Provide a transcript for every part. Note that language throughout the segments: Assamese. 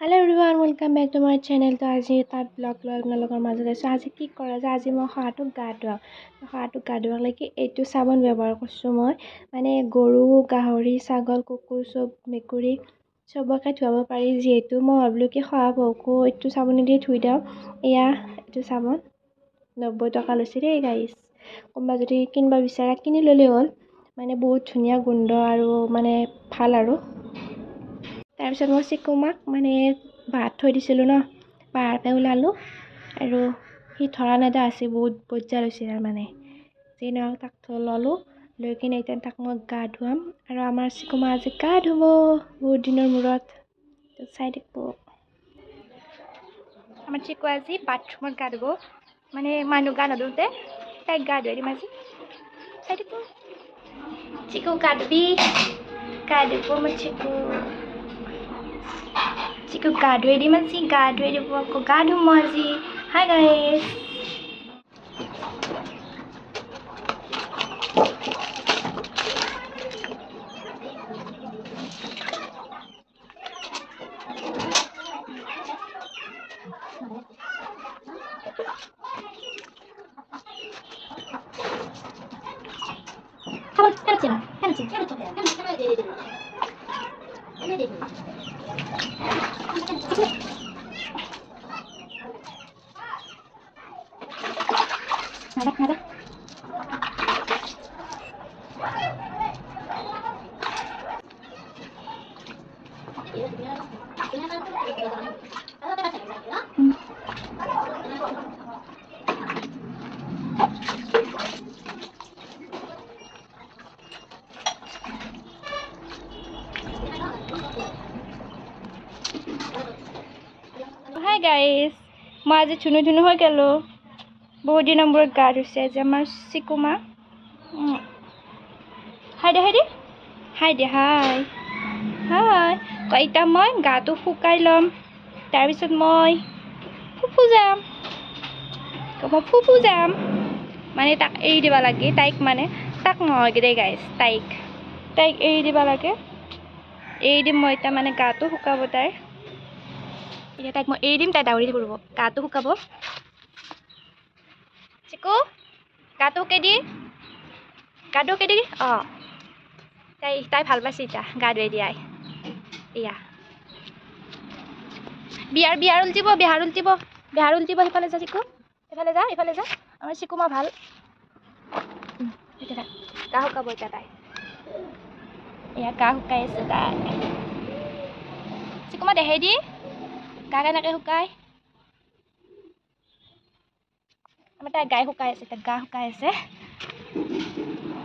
Hello everyone, welcome back to my channel. So আজি এটা ব্লগ লৈ আপোনালোকৰ মাজত আছো। আজি কি কৰা যায়, আজি মই হাঁহটোক গা ধুৱাম লাগি এইটো চাবোন ব্যৱহাৰ কৰিছো। মই মানে গৰু, গাহৰি, ছাগল, কুকুৰ, চব মেকুৰী চবকে ধুৱাব পাৰি। যিহেতু মই ভাবিলো কি শহাপহুকো এইটো চাবোনেদি ধুই দিওঁ। এয়া এইটো চাবোন 90 টকা লৈছে দেই গাইছ। কোনোবা যদি কিনিব বিচাৰে কিনি ল'লে হ'ল। মানে বহুত ধুনীয়া গোন্ধ আৰু মানে ভাল আৰু তাৰপিছত মই চিকুমাক মানে ভাত থৈ দিছিলোঁ ন, পাহাৰতে ওলালোঁ আৰু সি ধৰা নেদা আছে, বহুত বজ্জাৰ হৈছে তাৰ মানে যি নহওক তাক ল'লোঁ। লৈ কিনে এতিয়া তাক মই গা ধুৱাম আৰু আমাৰ চিকুমা আজি গা ধুব বহুত দিনৰ মূৰত। চাই থাকিব। আমাৰ চিকু আজি বাথৰুমত গা ধুব, মানে মানুহ গা নুধোতে তাইক গা ধুৱাই দিম আজি। চাই থাকিব। চিকু গা ধুবি, গা ধুব মোৰ চিকু। চিকু গা ধুৱাই দিম আজি, গা ধুৱাই দিব আকৌ গা ধুম মই আজি। Hi guys. Hi guys, মই আজি ধুনু হৈ গ'লো। বহুত দিনৰ মূৰত গা ধুইছে যে আমাৰ চিকুমা। হাই দে হাই তো এতিয়া মই গাটো শুকাই ল'ম। তাৰপিছত মই ফুফু যাম। মানে তাক এৰি দিব লাগে, তাক নহয় দেই গাইছ, তাইক এৰি দিব লাগে। এৰি দিম মই এতিয়া, মানে গাটো শুকাব তাইৰ। এতিয়া তাইক মই এৰি দিম, তাই দাউৰি কৰিব, গাটো শুকাব। চিকু গাটো শুকাই দি অঁ তাই ভাল পাইছে এতিয়া গা ধুৱাই দিয়াই। এয়া বিহাৰ উলটিব সিফালে যা চিকু, ইফালে যা আমাৰ চিকুমা ভাল। এতিয়া গা শুকাব এতিয়া তাই। এয়া গা শুকাই আছে তাই। চিকুমা দেখাই দি গা কেনেকৈ শুকাই। আমাৰ তাই গা শুকাই আছে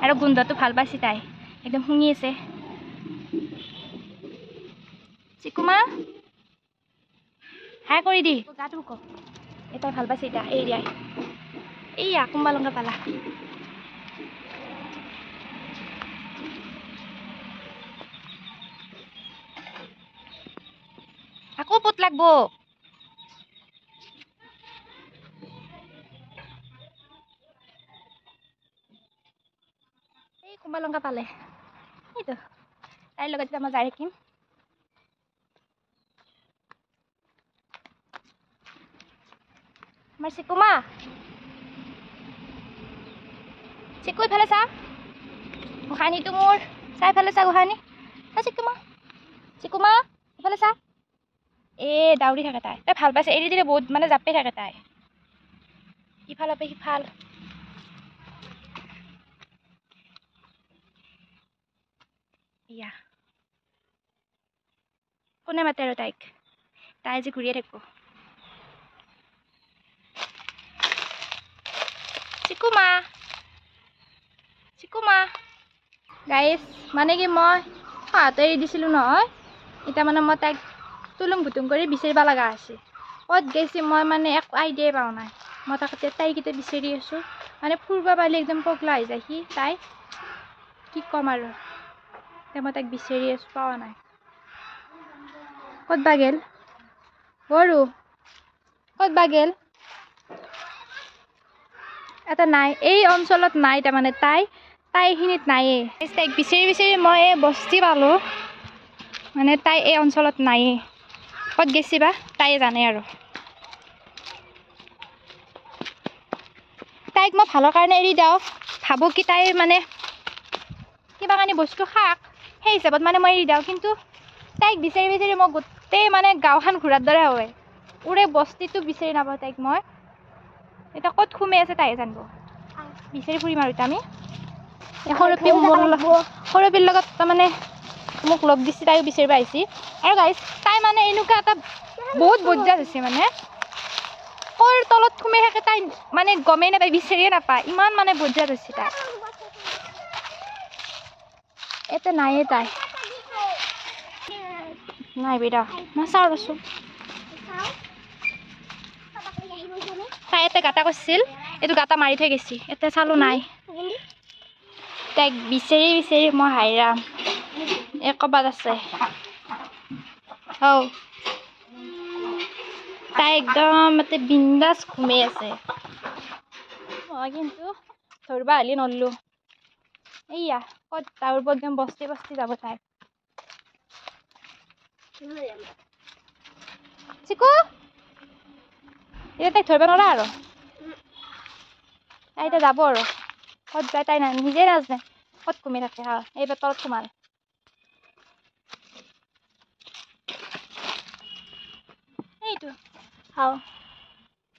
আৰু গোন্ধটো ভাল পাইছে তাই, একদম শুঙি আছে। চিকুমা হাই কৰি দি গাটো শুক। তাই ভাল পাইছে এতিয়া, এৰি দিয়াই। এইয়া কোনোবা লংকা পালা। আকৌ পুত লাগব। এই কোনোবা লংকা পালে, এইটো তাইৰ লগত এতিয়া মই যাই থাকিম। আমাৰ চিকুমা, চিকু ইফালে চা, গোসাঁনীটো মোৰ চাই ইফালে চা, গোসাঁনী চিকুমা ইফালে চা। দাউৰি থাকে তাই ভাল পাইছে, এৰি দিলে বহুত মানে জাপে থাকে তাই। ইফালৰ পৰা সিফাল। ইয়া কোনে মাতে আৰু তাই আজি ঘূৰিয়ে থাকিব। চিকুমা গাইছ, মানে কি মই শহাতে এৰি দিছিলোঁ নহয়, এতিয়া মানে মই তাইক তুলুং ভুতুং কৰি বিচাৰিব লগা হৈছে। ক'ত গৈছে মই মানে একো আইডিয়াই পোৱা নাই। মই তাইক এতিয়া বিচাৰি আছোঁ, মানে ফুৰিব পাৰিলে একদম পগলা হৈ যায় সি। তাই কি ক'ম আৰু, এতিয়া মই তাইক বিচাৰি আছোঁ, পোৱা নাই। ক'ত বা গেল গৰু, ক'ত বা গেল। এটা নাই, এই অঞ্চলত নাই। তাৰমানে তাই এইখিনিত নাইয়ে। তাইক বিচাৰি মই এই বস্তি পালোঁ, মানে তাই এই অঞ্চলত নাইয়ে। ক'ত গেছি বা তাইয়ে জানে আৰু তাইক মই ভালৰ কাৰণে এৰি দিওঁ ভাবোঁ কি তাই মানে কিবা কানি বস্তু খাক সেই হিচাপত মানে মই এৰি দিওঁ কিন্তু তাইক বিচাৰি বিচাৰি মই গোটেই মানে গাঁওখন ঘূৰাৰ দৰে হয় উৰে বস্তিটো বিচাৰি নাপাওঁ তাইক মই এতিয়া ক'ত সোমাই আছে তাইহে জানিব বিচাৰি ফুৰিম আৰু এতিয়া আমি সৰু পিৰ লগত তাৰমানে মোক লগ দিছে তাইও বিচাৰিব আহিছে আৰু গাইছ তাই মানে এনেকুৱা এটা বহুত বজ্জাত হৈছে মানে সৰুৰ তলত সোমাই থাকে তাই মানে গমেই নাপায় বিচাৰিয়ে নাপায় ইমান মানে বজ্জাত হৈছে তাই এটা নাইয়ে তাই নাই বেটা মই চাওঁ ৰচোন তাই এটা গাটা কৰিছিল এইটো গাটা মাৰি থৈ গৈছি এতিয়া চালোঁ নাই তাইক বিচাৰি বিচাৰি মই হাইৰাম ক'ৰবাত আছে তাই একদম বিন্দাছ ঘুমাই আছে মই কিন্তু ধৰিব হালি নৰলোঁ এইয়া ক'ত তাৰ ওপৰত একদম বস্তি বস্তি যাব তাই চিকু এতিয়া তাইক ধৰিব নোৱাৰা আৰু তাই এতিয়া যাব আৰু ক'ত যায় তাই নিজে নাজানে ক'ত ঘুমাই থাকে এইবাৰ তলত সোমাল এইটো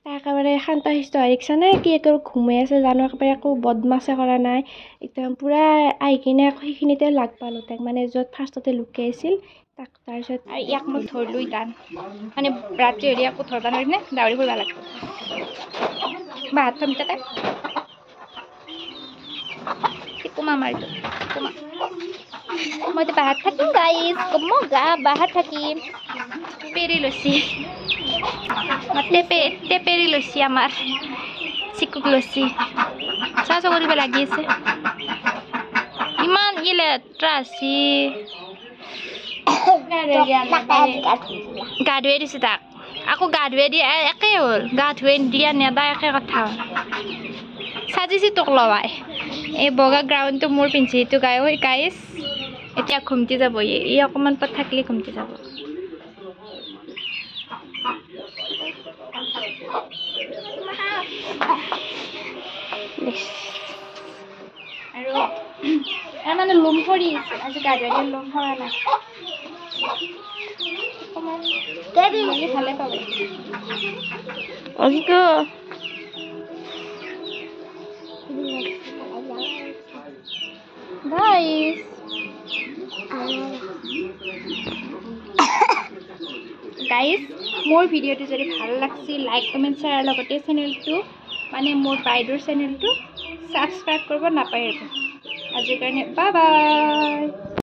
তাই একেবাৰে শান্ত শিষ্ট হৈ দেখিছানে কি একেবাৰে ঘুমাই আছে জানো একেবাৰে একো বদমাছে কৰা নাই একদম পূৰা আহি কিনে আকৌ সেইখিনিতে লাগ পালোঁ তাইক মানে য'ত ফাৰ্ষ্টতে লুকাই আছিল তাক তাৰপিছত আৰু ইয়াক মই ধৰিলোঁ ইটান মানে ৰাতি হ'লে আকৌ ধৰিব নোৱাৰিনে দাউৰি ফুৰিব লাগিব বা হাত থম তাতে চিকুমা মাৰিটো চিকুমা মই এতিয়া বাহাত থাকিম গাইজ বাহাত থাকিম পেৰি লৈছি টেপেৰি লৈছি আমাৰ চিকুক লৈছি চাহ কৰিব লাগি আছে ইমান লেতেৰা আছে গা ধুৱাই দিছে তাক আকৌ গা ধুৱাই দিয়া একেই হ'ল গা ধুৱাই দিয়া নেদা একে কথা হ'ল সাজিছি তোক লৱাই এই বগা গ্ৰাউণ্ডটো মোৰ পিন্ধছি এইটো গাইজ এতিয়া ঘুমটি যাব ই অকণমান পৰ থাকিলে ঘুমটি যাব আৰু মানে লোম সৰি আজি গা ধুৱাই লোম সৰা নাই ভালে পাব গাইজ মোৰ ভিডিঅ'টো যদি ভাল লাগছে লাইক কমেণ্ট শ্বেয়াৰ লগতে চেনেলটো মানে মোৰ বাইদেউৰ চেনেলটো ছাবস্ক্ৰাইব কৰিব নাপাহৰিব আজিৰ কাৰণে বাই বাই